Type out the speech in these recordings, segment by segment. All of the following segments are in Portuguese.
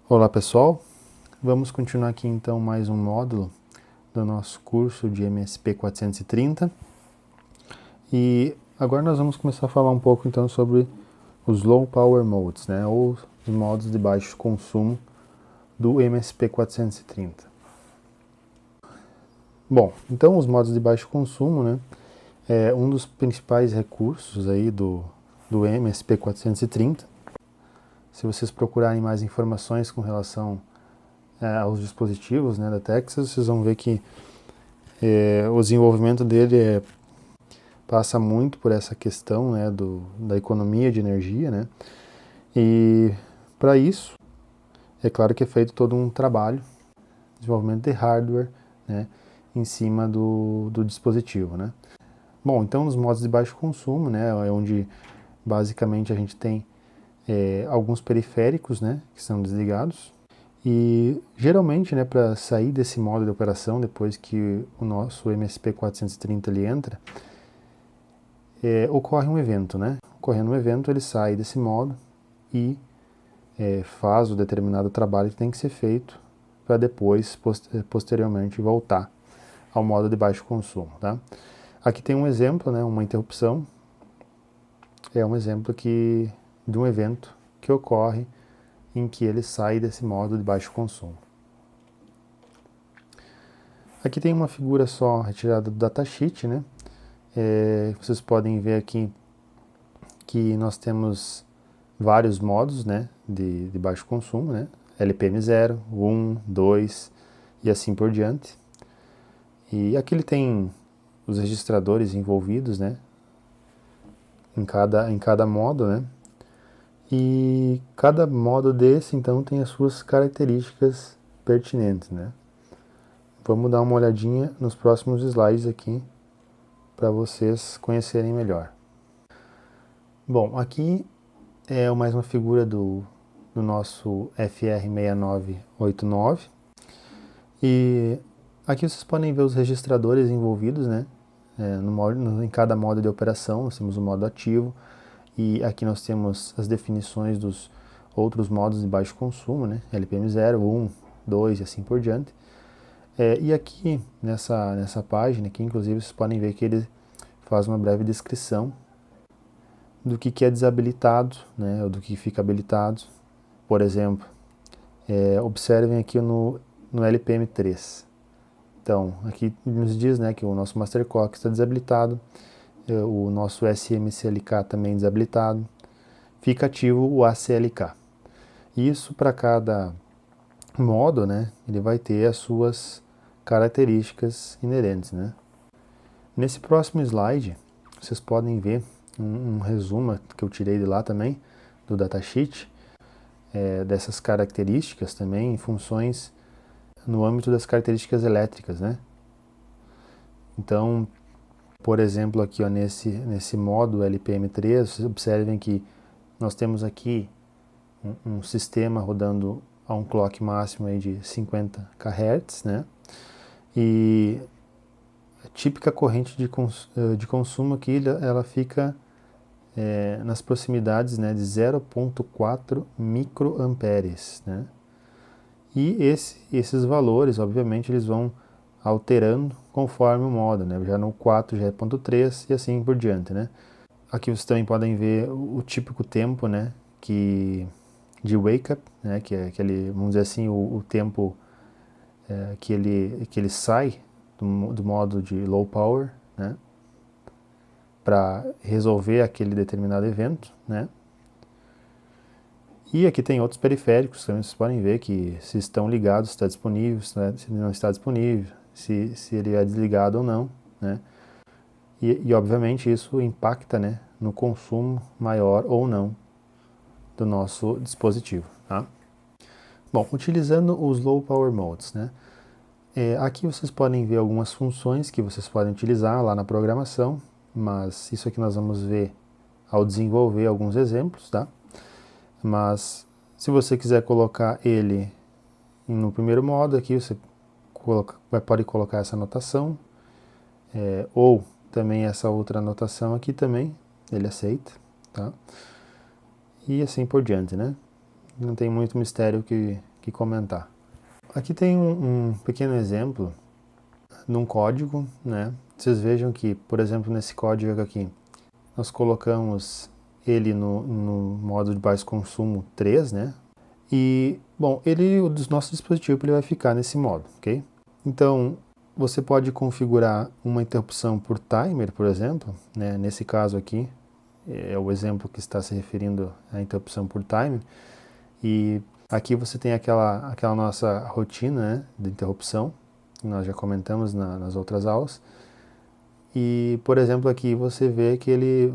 Olá pessoal, vamos continuar aqui então mais um módulo do nosso curso de MSP 430 e agora nós vamos começar a falar um pouco então sobre os Low Power Modes, né, ou os modos de baixo consumo do MSP 430. Bom, então os modos de baixo consumo, né, é um dos principais recursos aí do MSP 430. Se vocês procurarem mais informações com relação aos dispositivos, né, da Texas, vocês vão ver que o desenvolvimento dele passa muito por essa questão, né, da economia de energia, né, e para isso é claro que é feito todo um trabalho, desenvolvimento de hardware, né, em cima do dispositivo, né. Bom, então nos modos de baixo consumo, né, é onde basicamente a gente tem alguns periféricos, né, que são desligados. E geralmente, né, para sair desse modo de operação, depois que o nosso MSP 430 ele entra, ocorre um evento, né? Ocorrendo um evento, ele sai desse modo e faz o determinado trabalho que tem que ser feito para depois, posteriormente, voltar ao modo de baixo consumo, tá? Aqui tem um exemplo, né, uma interrupção, é um exemplo de um evento que ocorre em que ele sai desse modo de baixo consumo. Aqui tem uma figura só retirada do datasheet, né? Vocês podem ver aqui que nós temos vários modos, né, de baixo consumo, né? LPM 0, 1, 2 e assim por diante. E aqui ele tem os registradores envolvidos, né, em cada modo, né? E cada modo desse, então, tem as suas características pertinentes, né? Vamos dar uma olhadinha nos próximos slides aqui para vocês conhecerem melhor. Bom, aqui é mais uma figura do nosso FR6989 e aqui vocês podem ver os registradores envolvidos, né? Em cada modo de operação nós temos o modo ativo e aqui nós temos as definições dos outros modos de baixo consumo, né? LPM 0, 1, 2 e assim por diante. E aqui nessa página, aqui, inclusive vocês podem ver que ele faz uma breve descrição do que é desabilitado, né, ou do que fica habilitado. Por exemplo, observem aqui no LPM3. Então, aqui nos diz, né, que o nosso Master Clock está desabilitado, o nosso SMCLK também desabilitado, fica ativo o ACLK. Isso para cada modo, né, ele vai ter as suas características inerentes, né. Nesse próximo slide, vocês podem ver um resumo que eu tirei de lá também, do datasheet, dessas características também em funções no âmbito das características elétricas, né? Então, por exemplo, aqui ó, nesse modo LPM3, vocês observem que nós temos aqui um sistema rodando a um clock máximo aí de 50 kHz, né? E a típica corrente de consumo aqui, ela fica nas proximidades, né, de 0,4 microamperes, né? E esses valores, obviamente, eles vão alterando conforme o modo, né? Já no 4 já é 0,3 e assim por diante, né? Aqui vocês também podem ver o típico tempo, né, de wake up, né, que é aquele, vamos dizer assim, o tempo que ele sai do modo de low power, né, para resolver aquele determinado evento, né? E aqui tem outros periféricos, também vocês podem ver que se estão ligados, está disponível, se não está disponível, se ele é desligado ou não, né? E obviamente isso impacta, né, no consumo maior ou não do nosso dispositivo, tá? Bom, utilizando os Low Power Modes, né? Aqui vocês podem ver algumas funções que vocês podem utilizar lá na programação, mas isso aqui nós vamos ver ao desenvolver alguns exemplos, tá? Mas se você quiser colocar ele no primeiro modo, aqui você pode colocar essa anotação, ou também essa outra anotação aqui também, ele aceita, tá? E assim por diante, né? Não tem muito mistério que que comentar. Aqui tem um pequeno exemplo de um código, né? Vocês vejam que, por exemplo, nesse código aqui, nós colocamos ele no modo de baixo consumo 3, né? E, bom, o nosso dispositivo ele vai ficar nesse modo, ok? Então, você pode configurar uma interrupção por timer, por exemplo, né? Nesse caso aqui, é o exemplo que está se referindo à interrupção por timer. E aqui você tem aquela nossa rotina, né, de interrupção, que nós já comentamos nas outras aulas. E, por exemplo, aqui você vê que ele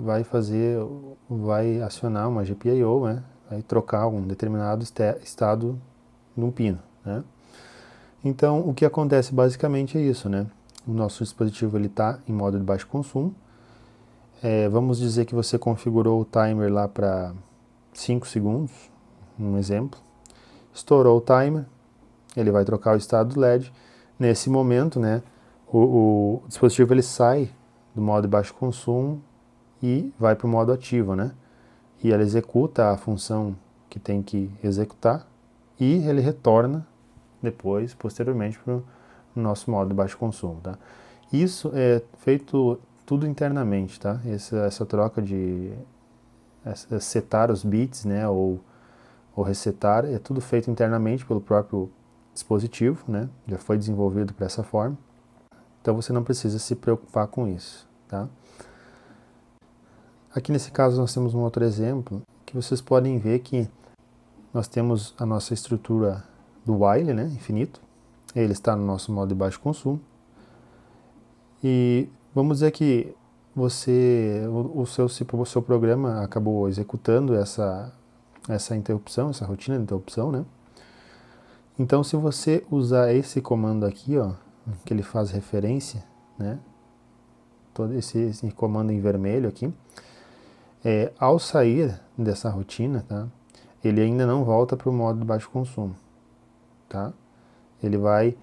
vai acionar uma GPIO, né, vai trocar um determinado estado num pino, né. Então, o que acontece basicamente é isso, né. O nosso dispositivo está em modo de baixo consumo. Vamos dizer que você configurou o timer lá para 5 segundos, um exemplo. Estourou o timer, ele vai trocar o estado do LED. Nesse momento, né, o dispositivo ele sai do modo de baixo consumo e vai para o modo ativo, né? E ele executa a função que tem que executar e ele retorna depois, posteriormente, para o nosso modo de baixo consumo, tá? Isso é feito tudo internamente, tá? Essa troca de setar os bits, né, ou resetar, é tudo feito internamente pelo próprio dispositivo, né? Já foi desenvolvido para essa forma. Então você não precisa se preocupar com isso, tá? Aqui nesse caso nós temos um outro exemplo que vocês podem ver que nós temos a nossa estrutura do while, né, infinito. Ele está no nosso modo de baixo consumo. E vamos dizer que o seu programa acabou executando essa interrupção, essa rotina de interrupção, né? Então, se você usar esse comando aqui, ó, que ele faz referência, né? Todo esse comando em vermelho aqui, ao sair dessa rotina, tá? Ele ainda não volta para o modo de baixo consumo, tá? Ele vai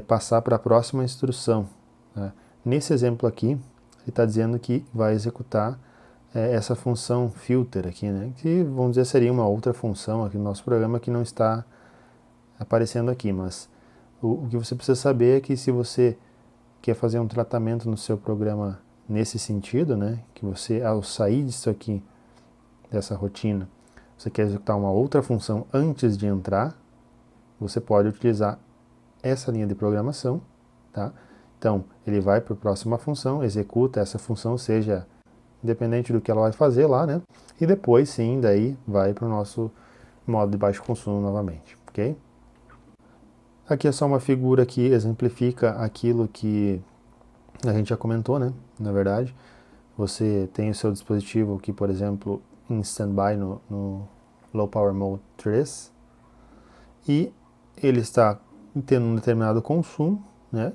passar para a próxima instrução, né? Nesse exemplo aqui, ele está dizendo que vai executar essa função filter aqui, né? Que, vamos dizer, seria uma outra função aqui no nosso programa que não está aparecendo aqui, mas o que você precisa saber é que se você quer fazer um tratamento no seu programa nesse sentido, né, que você, ao sair disso aqui, dessa rotina, você quer executar uma outra função antes de entrar, você pode utilizar essa linha de programação, tá? Então, ele vai para a próxima função, executa essa função, seja independente do que ela vai fazer lá, né? E depois, sim, daí vai para o nosso modo de baixo consumo novamente, ok? Aqui é só uma figura que exemplifica aquilo que a gente já comentou, né? Na verdade, você tem o seu dispositivo aqui, por exemplo, em standby no Low Power Mode 3 e ele está tendo um determinado consumo, né?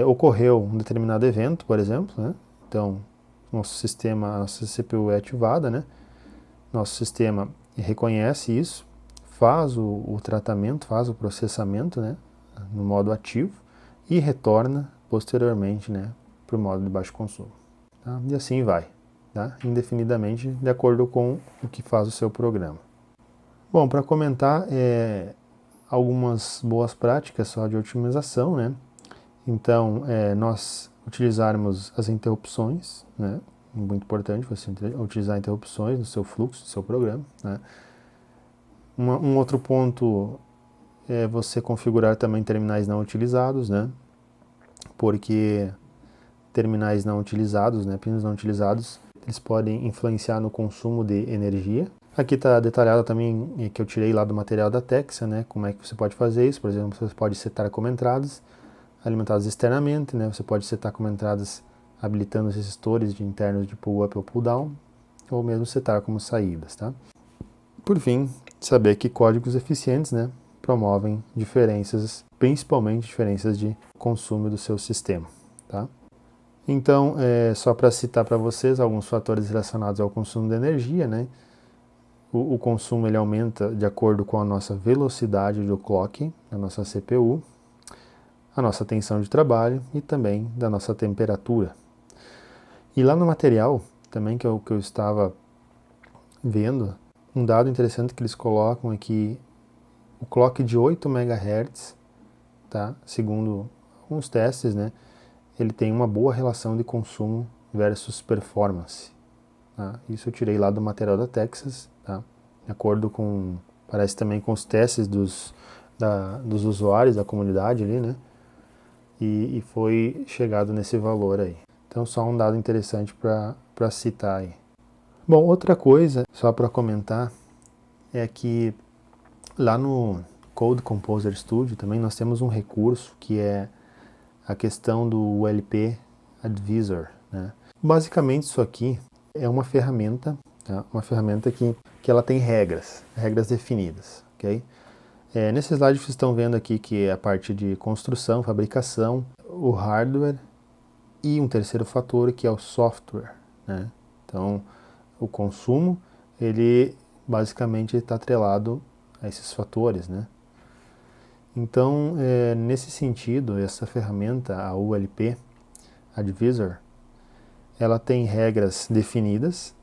Ocorreu um determinado evento, por exemplo, né? Então, nosso sistema, a nossa CPU é ativada, né? Nosso sistema reconhece isso, faz o tratamento, faz o processamento, né, no modo ativo e retorna posteriormente, né, para o modo de baixo consumo. Tá? E assim vai, tá? Indefinidamente, de acordo com o que faz o seu programa. Bom, para comentar algumas boas práticas só de otimização, né? Então, nós utilizarmos as interrupções, né? Muito importante você utilizar interrupções no seu fluxo, no seu programa, né? Um outro ponto é você configurar também terminais não utilizados, né? Porque terminais não utilizados, né, pinos não utilizados, eles podem influenciar no consumo de energia. Aqui está detalhado também, que eu tirei lá do material da Texa, né, como é que você pode fazer isso. Por exemplo, você pode setar como entradas alimentadas externamente, né, você pode setar como entradas habilitando os resistores de internos de pull-up ou pull-down, ou mesmo setar como saídas, tá? Por fim, saber que códigos eficientes, né, promovem diferenças, principalmente diferenças de consumo do seu sistema, tá? Então, só para citar para vocês alguns fatores relacionados ao consumo de energia, né? O consumo ele aumenta de acordo com a nossa velocidade do clock, da nossa CPU, a nossa tensão de trabalho e também da nossa temperatura. E lá no material, também que eu estava vendo, um dado interessante que eles colocam é que o clock de 8 MHz, tá? Segundo alguns testes, né, ele tem uma boa relação de consumo versus performance. Tá? Isso eu tirei lá do material da Texas, tá? De acordo com, parece também com os testes dos usuários da comunidade ali, né? E foi chegado nesse valor aí. Então só um dado interessante para citar aí. Bom, outra coisa, só para comentar, é que lá no Code Composer Studio também nós temos um recurso que é a questão do ULP Advisor, né? Basicamente isso aqui é uma ferramenta, tá? Uma ferramenta que ela tem regras definidas, ok? Nesse slide vocês estão vendo aqui que é a parte de construção, fabricação, o hardware e um terceiro fator que é o software, né? Então, o consumo, ele basicamente está atrelado a esses fatores, né? Então, nesse sentido, essa ferramenta, a ULP Advisor, ela tem regras definidas,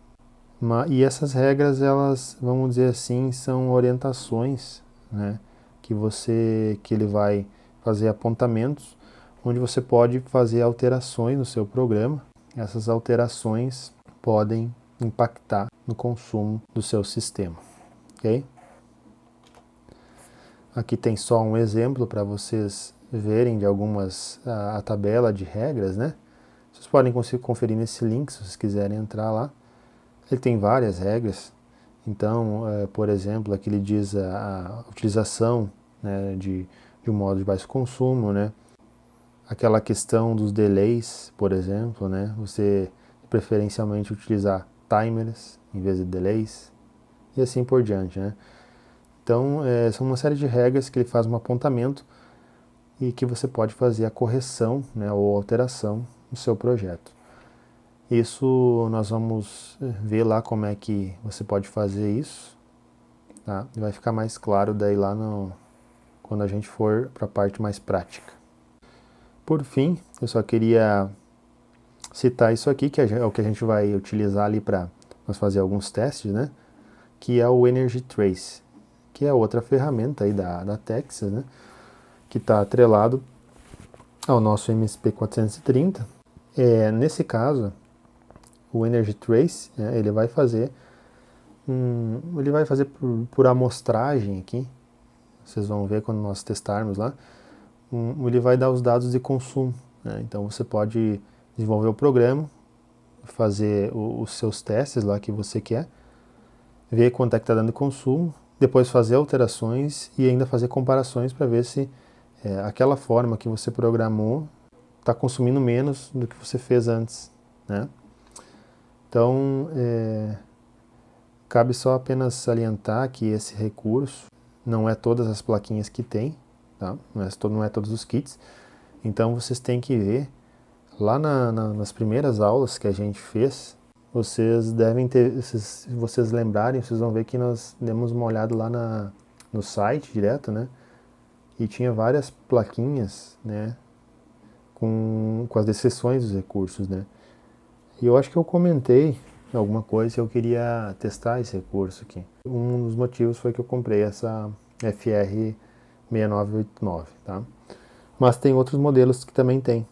e essas regras, elas, vamos dizer assim, são orientações, né, que ele vai fazer apontamentos, onde você pode fazer alterações no seu programa. Essas alterações podem impactar no consumo do seu sistema, ok? Aqui tem só um exemplo para vocês verem de algumas, a tabela de regras, né? Vocês podem conferir nesse link se vocês quiserem entrar lá. Ele tem várias regras. Então, por exemplo, aqui ele diz a utilização, né, de um modo de baixo consumo, né? Aquela questão dos delays, por exemplo, né? Você preferencialmente utilizar timers em vez de delays e assim por diante, né? Então, são uma série de regras que ele faz um apontamento e que você pode fazer a correção, né, ou alteração no seu projeto. Isso nós vamos ver lá como é que você pode fazer isso, tá? E vai ficar mais claro daí lá quando a gente for para a parte mais prática. Por fim, eu só queria citar isso aqui, que é o que a gente vai utilizar ali para nós fazer alguns testes, né? Que é o Energy Trace, que é outra ferramenta aí da Texas, né? Que está atrelado ao nosso MSP430. Nesse caso, o Energy Trace, né, ele vai fazer por amostragem aqui, vocês vão ver quando nós testarmos lá, ele vai dar os dados de consumo, né? Então você pode desenvolver o programa, fazer os seus testes lá que você quer, ver quanto é que está dando de consumo, depois fazer alterações e ainda fazer comparações para ver se aquela forma que você programou está consumindo menos do que você fez antes, né? Então, cabe só apenas salientar que esse recurso não é todas as plaquinhas que tem, tá? Não é todos os kits. Então, vocês têm que ver, lá nas primeiras aulas que a gente fez, vocês devem ter, se vocês lembrarem, vocês vão ver que nós demos uma olhada lá no site direto, né? E tinha várias plaquinhas, né? Com as descrições dos recursos, né? E eu acho que eu comentei alguma coisa, eu queria testar esse recurso aqui. Um dos motivos foi que eu comprei essa FR6989, tá? Mas tem outros modelos que também tem.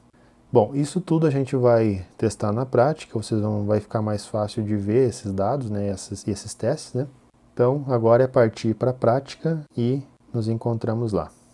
Bom, isso tudo a gente vai testar na prática, vai ficar mais fácil de ver esses dados, né, esses testes, né? Então, agora é partir para a prática e nos encontramos lá.